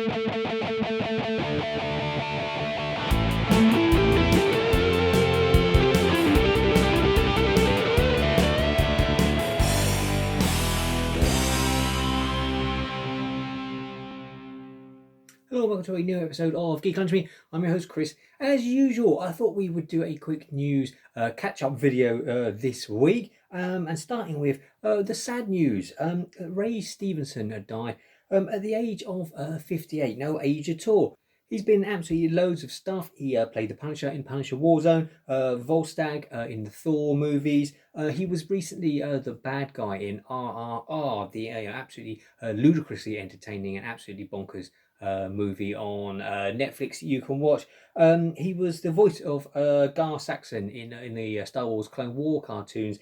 Hello, welcome to a new episode of Geek Country. I'm your host Chris. As usual, I thought we would do a quick news catch-up video this week, and starting with the sad news. Ray Stevenson died at the age of 58, no age at all. He's been absolutely loads of stuff. He played the Punisher in Punisher Warzone, Volstagg in the Thor movies. He was recently the bad guy in RRR, the absolutely ludicrously entertaining and absolutely bonkers movie on Netflix you can watch. He was the voice of Gar Saxon in the Star Wars Clone War cartoons,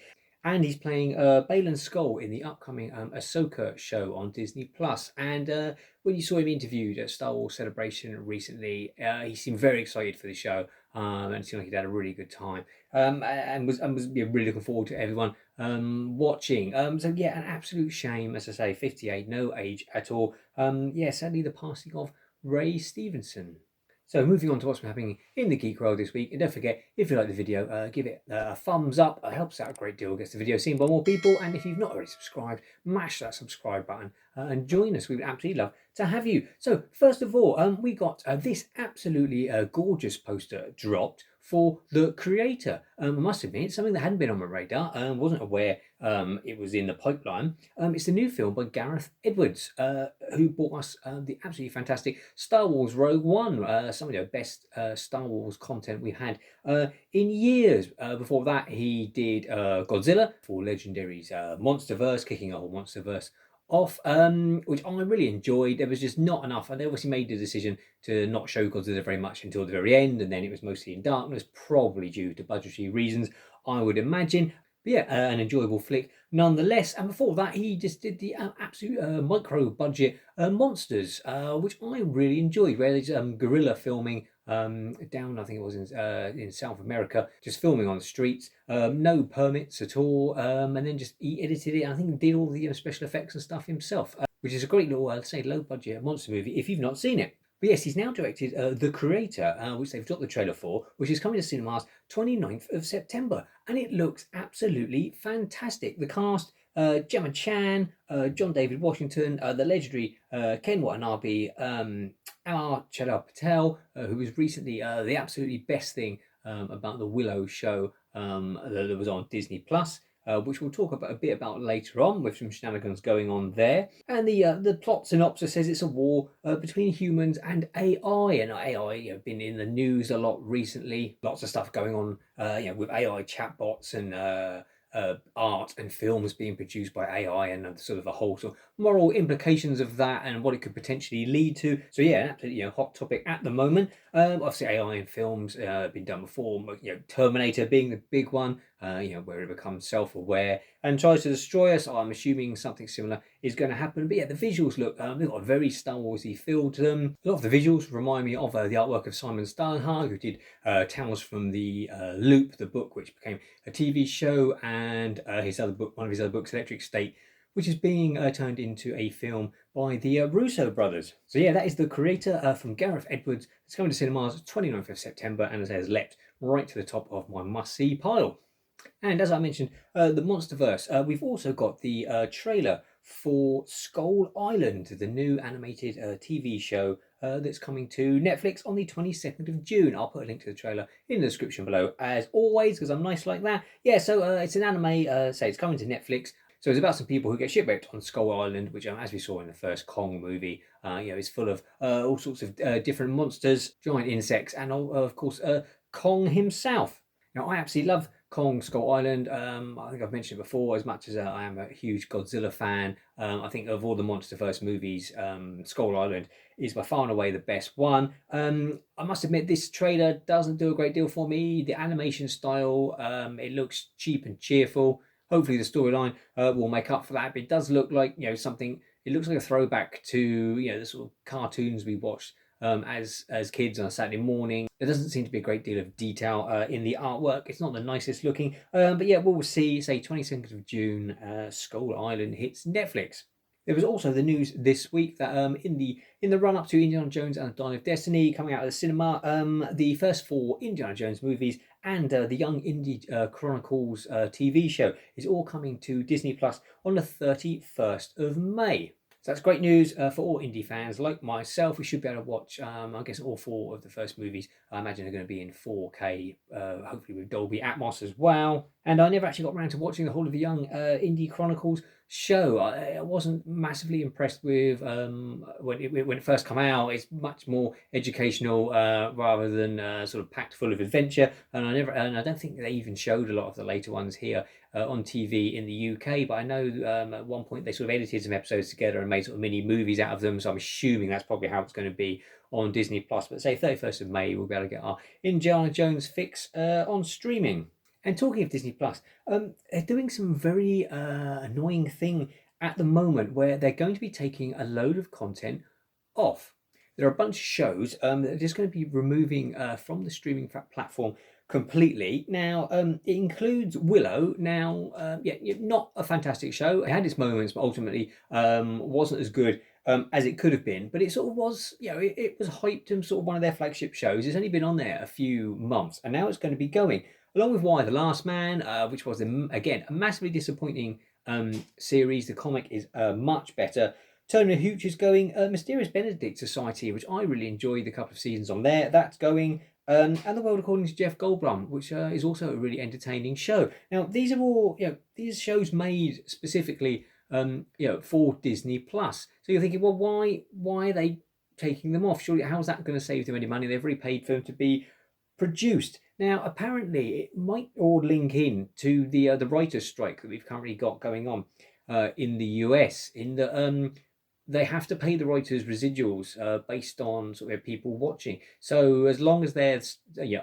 and he's playing Baylan Skoll in the upcoming Ahsoka show on Disney Plus. And when you saw him interviewed at Star Wars Celebration recently, he seemed very excited for the show, and it seemed like he'd had a really good time, and was really looking forward to everyone watching. So yeah, an absolute shame, as I say, 58, no age at all. Yeah, sadly the passing of Ray Stevenson. So moving on to what's been happening in the geek world this week, and don't forget, if you like the video, give it a thumbs up. It helps out a great deal, gets the video seen by more people, and if you've not already subscribed, mash that subscribe button and join us. We would absolutely love to have you. So first of all, we got this absolutely gorgeous poster dropped for The Creator. I must admit, it's something that hadn't been on my radar. Wasn't aware it was in the pipeline. It's the new film by Gareth Edwards, who brought us the absolutely fantastic Star Wars Rogue One, some of the best Star Wars content we've had in years. Before that, he did Godzilla for Legendary's Monsterverse, kicking a whole Monsterverse off, which I really enjoyed. There was just not enough, and they obviously made the decision to not show Godzilla very much until the very end, and then it was mostly in darkness, probably due to budgetary reasons, I would imagine. But yeah, an enjoyable flick nonetheless. And before that, he just did the absolute micro budget Monsters, which I really enjoyed, where there's guerrilla filming down, I think it was in South America, just filming on the streets, no permits at all, and then just he edited it. I think he did all the special effects and stuff himself, which is a great little, say, low budget monster movie if you've not seen it. But yes, he's now directed The Creator, which they've dropped the trailer for, which is coming to cinemas 29th of September. And it looks absolutely fantastic. The cast, Gemma Chan, John David Washington, the legendary Ken Watanabe, Amar Chadha Patel, who was recently the absolutely best thing about the Willow show that was on Disney Plus. Which we'll talk about a bit about later on, with some shenanigans going on there. And the plot synopsis says it's a war between humans and AI, and AI been in the news a lot recently. Lots of stuff going on, with AI chatbots and art and films being produced by AI, and sort of the whole sort of moral implications of that and what it could potentially lead to. So yeah, an absolutely hot topic at the moment. Obviously AI in films been done before. Terminator being the big one. Where it becomes self-aware and tries to destroy us. I'm assuming something similar is going to happen. But yeah, the visuals look, they've got a very Star Warsy feel to them. A lot of the visuals remind me of the artwork of Simon Steinhardt, who did Tales from the Loop, the book which became a TV show, and his other book, one of his other books, Electric State, which is being turned into a film by the Russo brothers. So yeah, that is The Creator from Gareth Edwards. It's coming to cinemas 29th of September, and has leapt right to the top of my must-see pile. And as I mentioned, the Monsterverse, we've also got the trailer for Skull Island, the new animated TV show that's coming to Netflix on the 22nd of June. I'll put a link to the trailer in the description below, as always, because I'm nice like that. Yeah, so it's an anime, say it's coming to Netflix. So it's about some people who get shipwrecked on Skull Island, which, as we saw in the first Kong movie, is full of all sorts of different monsters, giant insects, and of course, Kong himself. Now, I absolutely love Kong Skull Island. I think I've mentioned it before, as much as I am a huge Godzilla fan. I think of all the MonsterVerse movies, Skull Island is by far and away the best one. I must admit, this trailer doesn't do a great deal for me. The animation style, it looks cheap and cheerful. Hopefully the storyline will make up for that. But it does look like something. It looks like a throwback to the sort of cartoons we watched as kids on a Saturday morning. There doesn't seem to be a great deal of detail in the artwork. It's not the nicest looking, but yeah, we'll see. Say 22nd of June, Skull Island hits Netflix. There was also the news this week that in the run up to Indiana Jones and the Dial of Destiny coming out of the cinema, the first four Indiana Jones movies and the Young Indy Chronicles TV show is all coming to Disney Plus on the 31st of May. So that's great news for all indie fans like myself. We should be able to watch, I guess, all four of the first movies. I imagine they're going to be in 4K, hopefully with Dolby Atmos as well. And I never actually got around to watching the whole of the Young Indie Chronicles show. I wasn't massively impressed with when it first came out. It's much more educational rather than sort of packed full of adventure. And I don't think they even showed a lot of the later ones here on TV in the UK, but I know at one point they sort of edited some episodes together and made sort of mini movies out of them. So I'm assuming that's probably how it's going to be on Disney Plus. But say 31st of May, we'll be able to get our Indiana Jones fix on streaming. And talking of Disney Plus, they're doing some very annoying thing at the moment where they're going to be taking a load of content off. There are a bunch of shows that are just going to be removing from the streaming platform completely. Now, it includes Willow. Now, not a fantastic show. It had its moments, but ultimately wasn't as good as it could have been. But it sort of was, it was hyped and sort of one of their flagship shows. It's only been on there a few months, and now it's going to be going. Along with Y: The Last Man, which was, again, a massively disappointing series. The comic is much better. Turner Hooch is going. Mysterious Benedict Society, which I really enjoyed the couple of seasons on there. That's going. And The World According to Jeff Goldblum, which is also a really entertaining show. Now, these are all, these shows made specifically, for Disney Plus. So you're thinking, well, why are they taking them off? Surely, how's that going to save them any money? They've already paid for them to be produced. Now, apparently, it might all link in to the writers' strike that we've currently got going on in the US. In the they have to pay the writers residuals based on sort of people watching. So as long as they're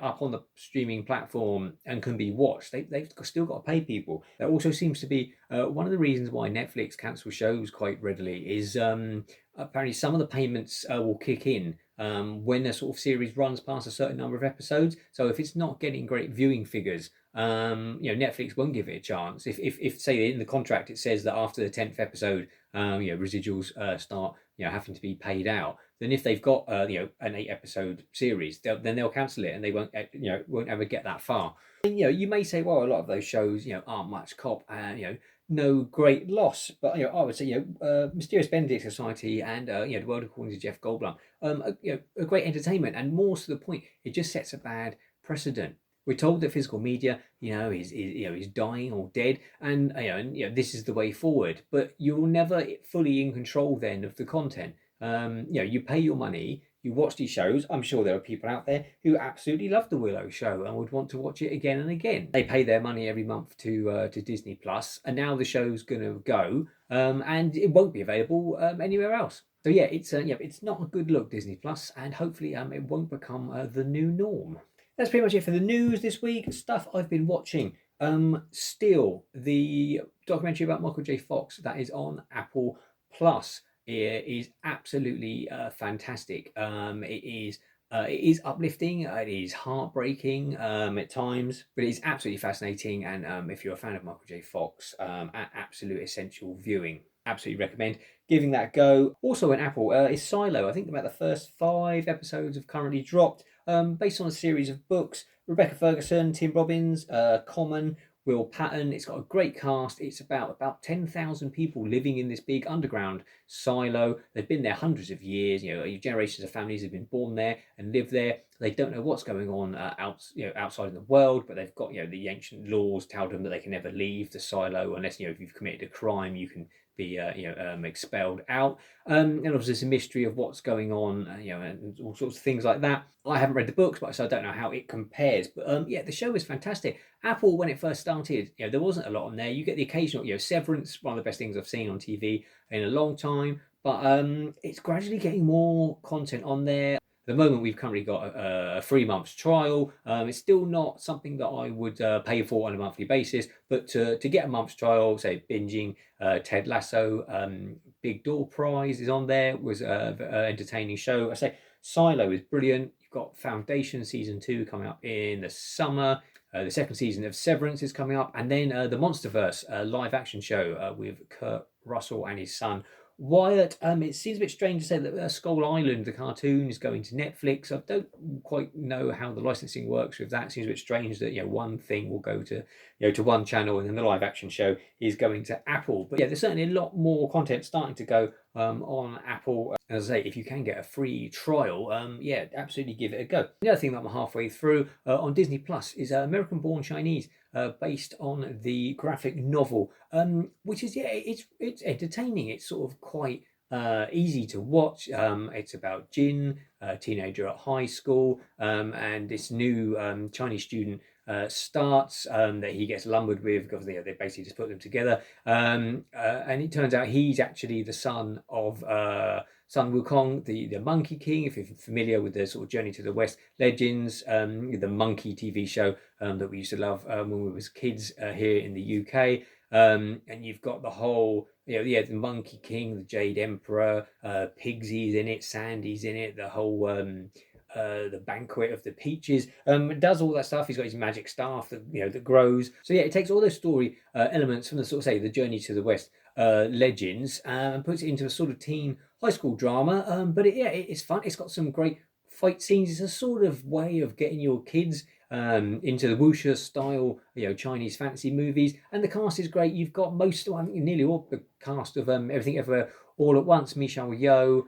up on the streaming platform and can be watched, they've still got to pay people. That also seems to be one of the reasons why Netflix cancels shows quite readily is apparently some of the payments will kick in when a sort of series runs past a certain number of episodes. So if it's not getting great viewing figures, Netflix won't give it a chance. If say in the contract it says that after the 10th episode, residuals start having to be paid out, then if they've got an 8-episode series, then they'll cancel it and they won't ever get that far. And, you may say, well, a lot of those shows aren't much cop and no great loss, but I would say Mysterious Benedict Society and The World According to Jeff Goldblum, a great entertainment, and more to the point, it just sets a bad precedent. We're told that physical media, is dying or dead, and this is the way forward. But you're never fully in control then of the content. You pay your money, you watch these shows. I'm sure there are people out there who absolutely love the Willow show and would want to watch it again and again. They pay their money every month to Disney Plus, and now the show's going to go, and it won't be available anywhere else. So it's not a good look, Disney Plus, and hopefully it won't become the new norm. That's pretty much it for the news this week. Stuff I've been watching. Still, the documentary about Michael J. Fox that is on Apple Plus is absolutely fantastic. It is uplifting. It is heartbreaking at times, but it is absolutely fascinating. And if you're a fan of Michael J. Fox, absolute essential viewing. Absolutely recommend giving that a go. Also on Apple is Silo. I think about the first 5 episodes have currently dropped. Based on a series of books. Rebecca Ferguson, Tim Robbins, Common, Will Patton. It's got a great cast. It's about 10,000 people living in this big underground silo. They've been there hundreds of years. Generations of families have been born there and live there. They don't know what's going on outside in the world, but they've got the ancient laws tell them that they can never leave the silo unless if you've committed a crime, you can be expelled out. And obviously there's a mystery of what's going on, and all sorts of things like that. I haven't read the books, so I don't know how it compares. But the show is fantastic. Apple, when it first started, there wasn't a lot on there. You get the occasional, Severance, one of the best things I've seen on TV in a long time. But it's gradually getting more content on there. At the moment, we've currently got a 3-month trial. It's still not something that I would pay for on a monthly basis, but to get a month's trial, say binging Ted Lasso, Big Door Prize is on there. It was an entertaining show. I say Silo is brilliant. You've got Foundation Season 2 coming up in the summer. The second season of Severance is coming up. And then the Monsterverse live action show with Kurt Russell and his son Wyatt. It seems a bit strange to say that Skull Island, the cartoon, is going to Netflix. I don't quite know how the licensing works with that. It seems a bit strange that one thing will go to to one channel and then the live action show is going to Apple. But yeah, there's certainly a lot more content starting to go on Apple. As I say, if you can get a free trial, yeah, absolutely give it a go. The other thing that I'm halfway through on Disney Plus is American Born Chinese, based on the graphic novel, which is, yeah, it's entertaining. It's sort of quite easy to watch. It's about Jin, a teenager at high school, and this new Chinese student starts that he gets lumbered with because they basically just put them together. And it turns out he's actually the son of Sun Wukong, the Monkey King. If you're familiar with the sort of Journey to the West legends, the Monkey TV show that we used to love when we was kids here in the UK. And you've got the whole, the Monkey King, the Jade Emperor, Pigsy's in it, Sandy's in it, the whole the banquet of the peaches. Does all that stuff. He's got his magic staff that that grows. So yeah, it takes all those story elements from the sort of the Journey to the West legends and puts it into a sort of teen high school drama. But it's fun. It's got some great fight scenes. It's a sort of way of getting your kids into the wuxia style, Chinese fantasy movies, and the cast is great. You've got I think nearly all the cast of Everything Everywhere All at Once. Michelle Yeoh,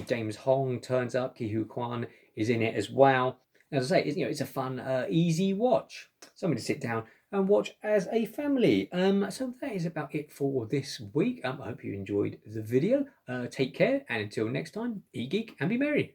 James Hong turns up. Ki Hu Kwan is in it as well. As I say, it's a fun, easy watch. Something to sit down and watch as a family. So that is about it for this week. I hope you enjoyed the video. Take care, and until next time, eat geek and be merry.